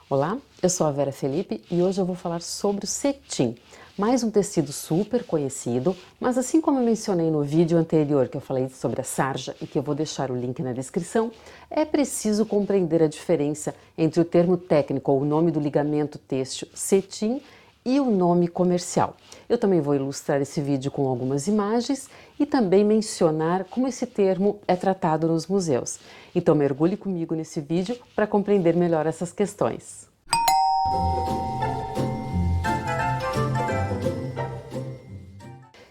Olá, eu sou a Vera Felipe e hoje eu vou falar sobre o cetim, mais um tecido super conhecido, mas assim como eu mencionei no vídeo anterior que eu falei sobre a sarja e que eu vou deixar o link na descrição, é preciso compreender a diferença entre o termo técnico ou o nome do ligamento têxtil cetim e o nome comercial. Eu também vou ilustrar esse vídeo com algumas imagens e também mencionar como esse termo é tratado nos museus. Então mergulhe comigo nesse vídeo para compreender melhor essas questões.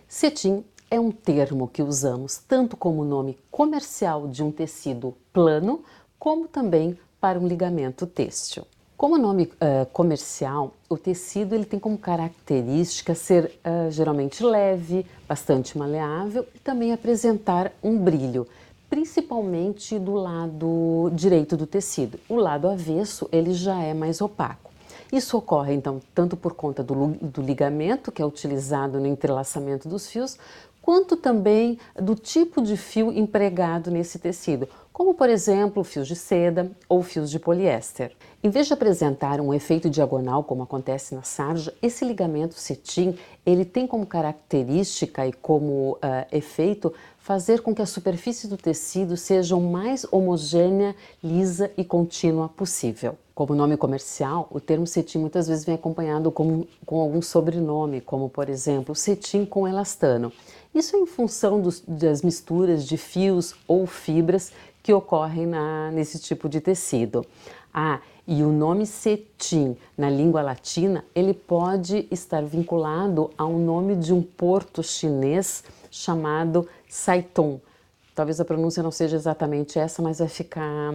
Cetim é um termo que usamos tanto como nome comercial de um tecido plano, como também para um ligamento têxtil. Como nome comercial, o tecido ele tem como característica ser geralmente leve, bastante maleável e também apresentar um brilho, principalmente do lado direito do tecido. O lado avesso ele já é mais opaco. Isso ocorre, então, tanto por conta do ligamento, que é utilizado no entrelaçamento dos fios, quanto também do tipo de fio empregado nesse tecido, como, por exemplo, fios de seda ou fios de poliéster. Em vez de apresentar um efeito diagonal, como acontece na sarja, esse ligamento cetim, ele tem como característica e como efeito fazer com que a superfície do tecido seja o mais homogênea, lisa e contínua possível. Como nome comercial, o termo cetim muitas vezes vem acompanhado com algum sobrenome, como por exemplo cetim com elastano. Isso é em função das misturas de fios ou fibras que ocorrem nesse tipo de tecido. E o nome cetim na língua latina, ele pode estar vinculado ao nome de um porto chinês chamado Saiton. Talvez a pronúncia não seja exatamente essa, mas vai ficar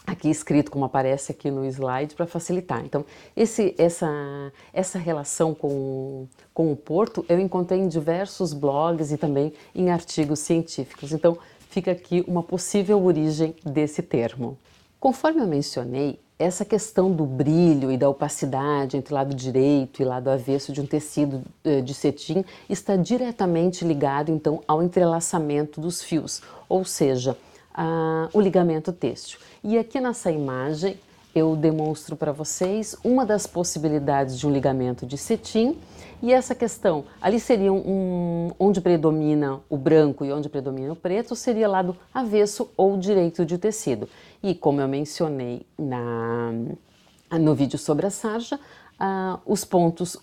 aqui escrito como aparece aqui no slide para facilitar. Então, essa relação com o porto eu encontrei em diversos blogs e também em artigos científicos. Então, fica aqui uma possível origem desse termo. Conforme eu mencionei, essa questão do brilho e da opacidade entre lado direito e lado avesso de um tecido de cetim está diretamente ligado então ao entrelaçamento dos fios, ou seja, o ligamento têxtil. E aqui nessa imagem eu demonstro para vocês uma das possibilidades de um ligamento de cetim. E essa questão, ali seria onde predomina o branco e onde predomina o preto, seria lado avesso ou direito de tecido. E como eu mencionei no vídeo sobre a sarja, os pontos,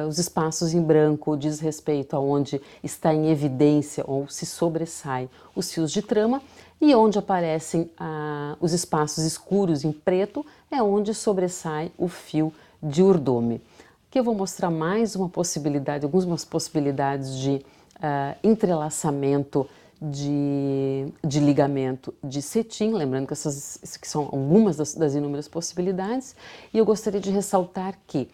os espaços em branco diz respeito a onde está em evidência ou se sobressai os fios de trama, e onde aparecem os espaços escuros em preto é onde sobressai o fio de urdume. Aqui eu vou mostrar mais uma possibilidade, algumas possibilidades de entrelaçamento de ligamento de cetim, lembrando que essas que são algumas das inúmeras possibilidades, e eu gostaria de ressaltar que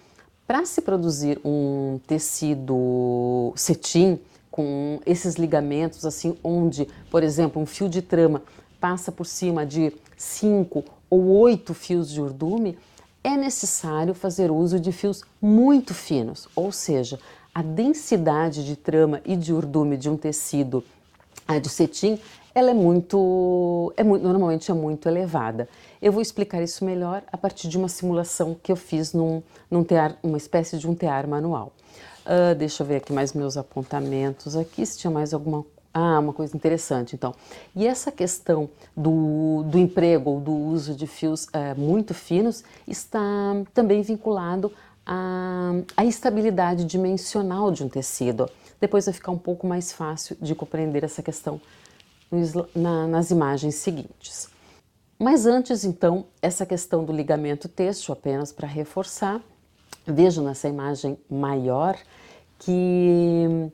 para se produzir um tecido cetim com esses ligamentos assim, onde, por exemplo, um fio de trama passa por cima de 5 ou 8 fios de urdume, é necessário fazer uso de fios muito finos, ou seja, a densidade de trama e de urdume de um tecido de cetim, ela normalmente é muito elevada. Eu vou explicar isso melhor a partir de uma simulação que eu fiz uma espécie de um tear manual. Deixa eu ver aqui mais meus apontamentos aqui, se tinha mais alguma uma coisa interessante, então. E essa questão do emprego ou do uso de fios muito finos está também vinculado à estabilidade dimensional de um tecido. Depois vai ficar um pouco mais fácil de compreender essa questão nas imagens seguintes. Mas antes, então, essa questão do ligamento têxtil, apenas para reforçar, vejam nessa imagem maior que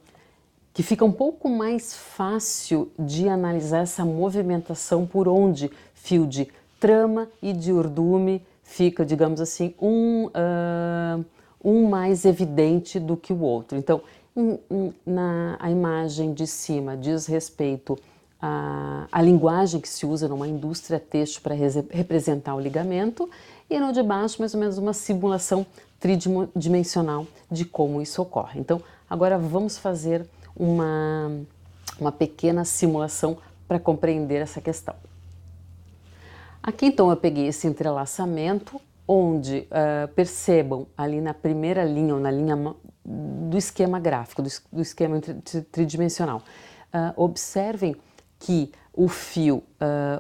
fica um pouco mais fácil de analisar essa movimentação por onde fio de trama e de urdume fica, digamos assim, um mais evidente do que o outro. Então, a imagem de cima diz respeito à linguagem que se usa numa indústria têxtil para representar o ligamento, e no de baixo, mais ou menos, uma simulação tridimensional de como isso ocorre. Então, agora vamos fazer uma pequena simulação para compreender essa questão. Aqui então eu peguei esse entrelaçamento onde percebam ali na primeira linha ou na linha do esquema gráfico, do esquema tridimensional, observem que o fio,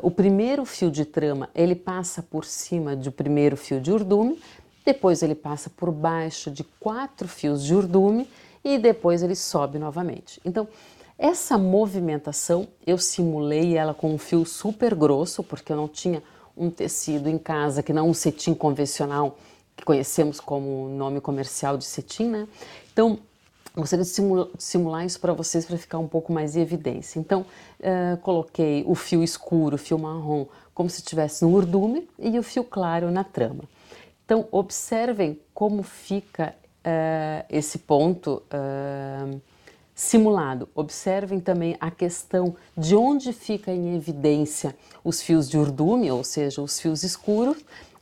o primeiro fio de trama, ele passa por cima do primeiro fio de urdume, depois ele passa por baixo de 4 fios de urdume e depois ele sobe novamente. Então, essa movimentação eu simulei ela com um fio super grosso, porque eu não tinha um tecido em casa que não um cetim convencional, que conhecemos como nome comercial de cetim, né? Então, gostaria de simular isso para vocês para ficar um pouco mais em evidência. Então, coloquei o fio escuro, o fio marrom, como se estivesse no urdume e o fio claro na trama. Então, observem como fica esse ponto simulado. Observem também a questão de onde fica em evidência os fios de urdume, ou seja, os fios escuros,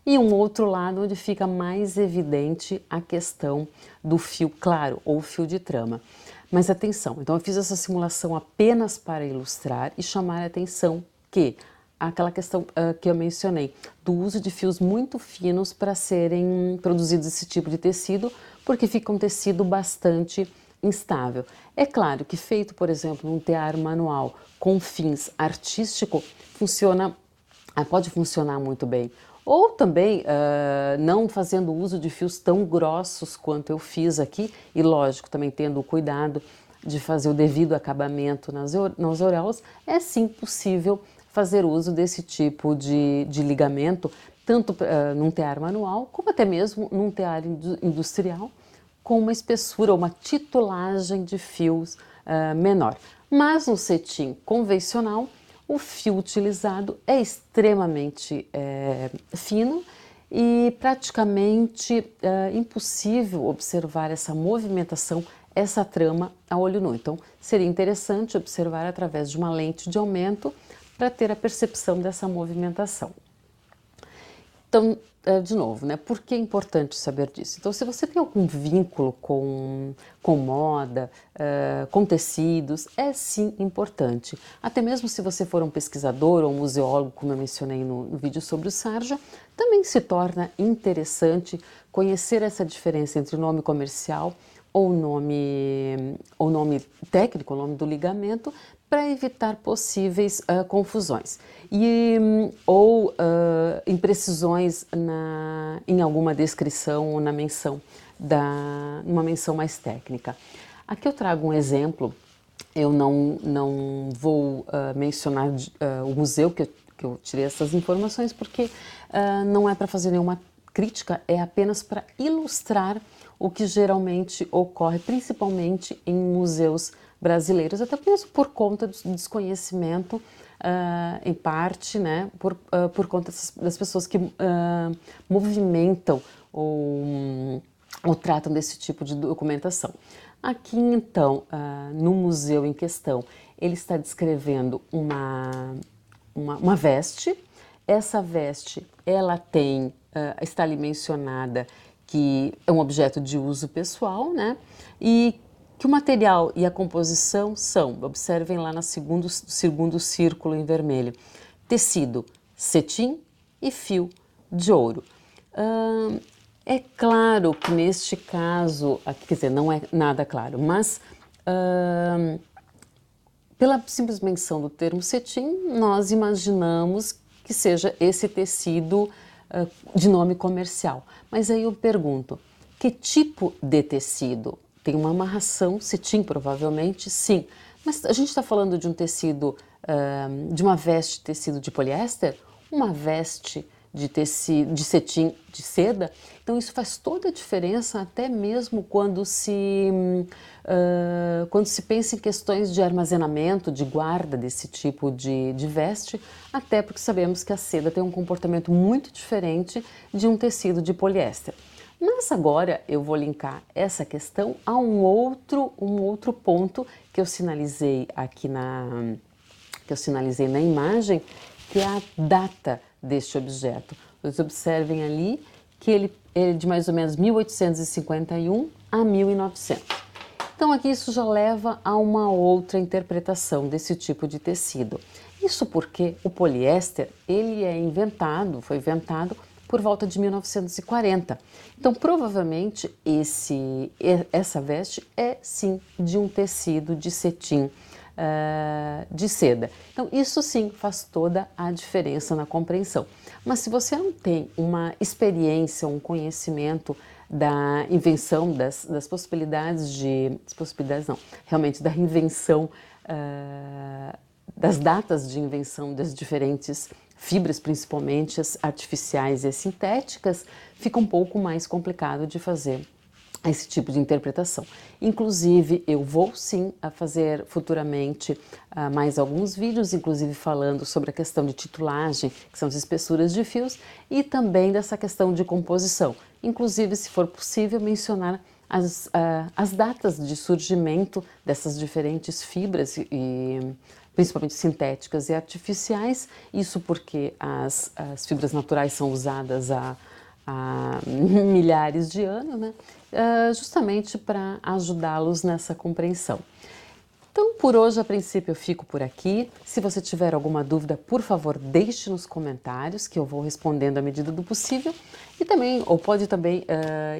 e um outro lado onde fica mais evidente a questão do fio claro ou fio de trama. Mas atenção, então eu fiz essa simulação apenas para ilustrar e chamar a atenção que aquela questão que eu mencionei, do uso de fios muito finos para serem produzidos esse tipo de tecido, porque fica um tecido bastante instável. É claro que feito, por exemplo, num tear manual com fins artístico, pode funcionar muito bem. Ou também não fazendo uso de fios tão grossos quanto eu fiz aqui, e lógico, também tendo o cuidado de fazer o devido acabamento nas auréolas, é sim possível fazer uso desse tipo de ligamento, tanto num tear manual, como até mesmo num tear industrial, com uma espessura, uma titulagem de fios menor. Mas no cetim convencional, o fio utilizado é extremamente fino e praticamente impossível observar essa movimentação, essa trama a olho nu. Então, seria interessante observar através de uma lente de aumento para ter a percepção dessa movimentação. Então, de novo, né? Por que é importante saber disso? Então, se você tem algum vínculo com moda, com tecidos, é sim importante. Até mesmo se você for um pesquisador ou um museólogo, como eu mencionei no vídeo sobre o sarja, também se torna interessante conhecer essa diferença entre o nome comercial ou nome técnico, o nome do ligamento, para evitar possíveis confusões ou imprecisões em alguma descrição ou na menção, numa menção mais técnica. Aqui eu trago um exemplo, eu não vou mencionar o museu que eu tirei essas informações, porque não é para fazer nenhuma crítica, é apenas para ilustrar o que geralmente ocorre, principalmente em museus brasileiros, até mesmo por conta do desconhecimento, em parte, né, por conta das pessoas que movimentam ou tratam desse tipo de documentação. Aqui, então, no museu em questão, ele está descrevendo uma veste. Essa veste, ela está ali mencionada que é um objeto de uso pessoal, né? E que o material e a composição são, observem lá no segundo círculo em vermelho, tecido, cetim e fio de ouro. É claro que neste caso, quer dizer, não é nada claro, mas pela simples menção do termo cetim, nós imaginamos que seja esse tecido de nome comercial. Mas aí eu pergunto, que tipo de tecido? Tem uma amarração, cetim provavelmente, sim. Mas a gente está falando de um tecido, de uma veste de tecido de poliéster? Uma veste de tecido, de cetim, de seda? Então isso faz toda a diferença, até mesmo quando se pensa em questões de armazenamento, de guarda desse tipo de veste, até porque sabemos que a seda tem um comportamento muito diferente de um tecido de poliéster. Mas agora eu vou linkar essa questão a um outro ponto que eu sinalizei aqui na imagem, que é a data deste objeto. Vocês observem ali que ele é de mais ou menos 1851 a 1900. Então aqui isso já leva a uma outra interpretação desse tipo de tecido. Isso porque o poliéster, ele foi inventado por volta de 1940. Então, provavelmente, essa veste é sim de um tecido de cetim de seda. Então, isso sim faz toda a diferença na compreensão. Mas se você não tem uma experiência, um conhecimento da invenção, das possibilidades realmente da invenção, das datas de invenção das diferentes fibras, principalmente as artificiais e as sintéticas, fica um pouco mais complicado de fazer esse tipo de interpretação. Inclusive, eu vou sim a fazer futuramente mais alguns vídeos, inclusive falando sobre a questão de titulagem, que são as espessuras de fios, e também dessa questão de composição. Inclusive, se for possível, mencionar as datas de surgimento dessas diferentes fibras, principalmente sintéticas e artificiais, isso porque as fibras naturais são usadas há milhares de anos, né? Justamente para ajudá-los nessa compreensão. Então, por hoje, a princípio, eu fico por aqui. Se você tiver alguma dúvida, por favor, deixe nos comentários, que eu vou respondendo à medida do possível. E também, ou pode também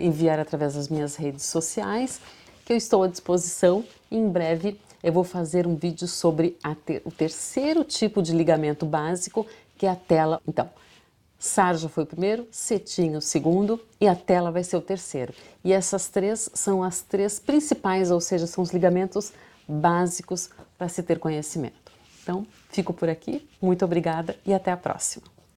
enviar através das minhas redes sociais, que eu estou à disposição. E em breve eu vou fazer um vídeo sobre o terceiro tipo de ligamento básico, que é a tela. Então, sarja foi o primeiro, cetim o segundo e a tela vai ser o terceiro. E essas três são as três principais, ou seja, são os ligamentos básicos para se ter conhecimento. Então, fico por aqui, muito obrigada e até a próxima.